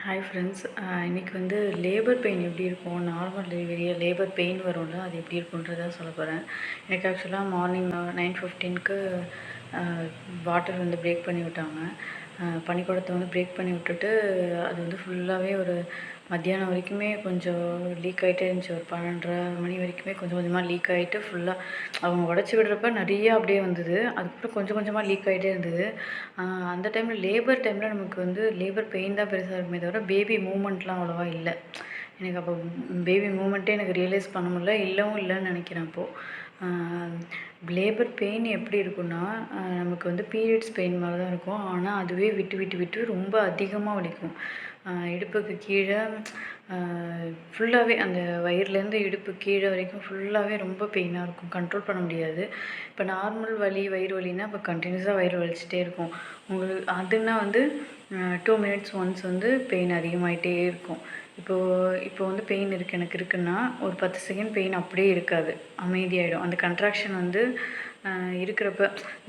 Hi friends. இன்றைக்கி வந்து labour pain எப்படி இருக்கும், நார்மல் டெலிவரியாக லேபர் பெயின் வரும்ல, அது எப்படி இருக்குன்றதை சொல்ல போகிறேன். எனக்கு ஆக்சுவலாக மார்னிங் 9:15க்கு வாட்டர் வந்து பிரேக் பண்ணி விட்டாங்க. பனிக்கூடத்தை வந்து பிரேக் பண்ணி விட்டுட்டு அது வந்து ஃபுல்லாகவே ஒரு மத்தியானம் வரைக்குமே கொஞ்சம் லீக் ஆகிட்டே இருந்துச்சு. ஒரு 12:30 மணி வரைக்குமே கொஞ்சம் கொஞ்சமாக லீக் ஆகிட்டு ஃபுல்லாக அவங்க உடச்சி விடுறப்ப நிறையா அப்படியே வந்தது. அதுக்கப்புறம் கொஞ்சம் கொஞ்சமாக லீக் ஆகிட்டே இருந்தது. அந்த டைமில் லேபர் டைமில் நமக்கு வந்து லேபர் பெயின் தான் பெருசாக இருக்குமே தவிர பேபி மூமெண்ட்லாம் அவ்வளோவா இல்லை. எனக்கு அப்போ பேபி மூமெண்ட்டே எனக்கு ரியலைஸ் பண்ண முடியல, இல்லைன்னு நினைக்கிறேன். அப்போது லேபர் பெயின் எப்படி இருக்குன்னா, நமக்கு வந்து பீரியட்ஸ் பெயின் மாதிரி தான் இருக்கும். ஆனால் அதுவே விட்டு விட்டு விட்டு ரொம்ப அதிகமாக வலிக்கும். இடுப்புக்கு கீழே ஃபுல்லாகவே அந்த வயிறுலேருந்து இடுப்பு கீழே வரைக்கும் ஃபுல்லாகவே ரொம்ப பெயினாக இருக்கும். கண்ட்ரோல் பண்ண முடியாது. இப்போ நார்மல் வலி வயிறு வலின்னா இப்போ கண்டினியூஸாக வயிறு வலிச்சிட்டே இருக்கும். உங்களுக்கு அதுனா வந்து 2 மினிட்ஸ் ஒன்ஸ் வந்து பெயின் அதிகமாகிட்டே இருக்கும். இப்போ வந்து பெயின் எனக்கு இருக்குன்னா ஒரு 10 செகண்ட் பெயின் அப்படியே இருக்காது, அமைதியாகிடும். அந்த கன்ட்ராக்ஷன் வந்து இருக்கிறப்ப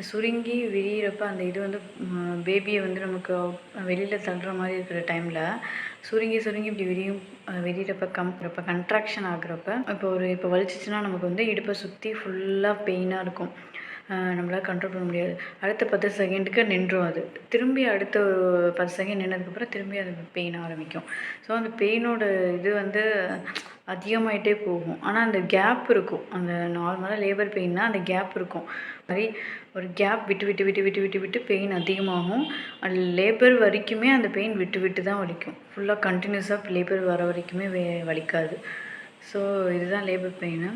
சுருங்கி விரியிறப்ப அந்த இது வந்து பேபியை வந்து நமக்கு வெளியில் தள்ளுற மாதிரி இருக்கிற டைமில் சுருங்கி இப்படி விரியிறப்ப கன்ட்ராக்ஷன் ஆகுறப்ப இப்போ வலிச்சிச்சுன்னா நமக்கு வந்து இடுப்பை சுற்றி ஃபுல்லாக பெயினாக இருக்கும். நம்மளால் கண்ட்ரோல் பண்ண முடியாது. அடுத்த 10 செகண்டுக்கு நின்றும். அது திரும்பி அடுத்த ஒரு 10 செகண்ட் நின்னதுக்கப்புறம் திரும்பி அது பெயின் ஆரம்பிக்கும். ஸோ அந்த பெயினோட இது வந்து அதிகமாகிட்டே போகும். ஆனால் அந்த கேப் இருக்கும். அந்த நார்மலாக லேபர் பெயின்னா அந்த கேப் இருக்கும். மாதிரி ஒரு கேப் விட்டு விட்டு விட்டு விட்டு விட்டு விட்டு பெயின் அதிகமாகும். லேபர் வரைக்குமே அந்த பெயின் விட்டு விட்டு தான் வலிக்கும். ஃபுல்லாக கண்டினியூஸாக லேபர் வர வரைக்குமே வலிக்காது. ஸோ இதுதான் லேபர் பெயின்.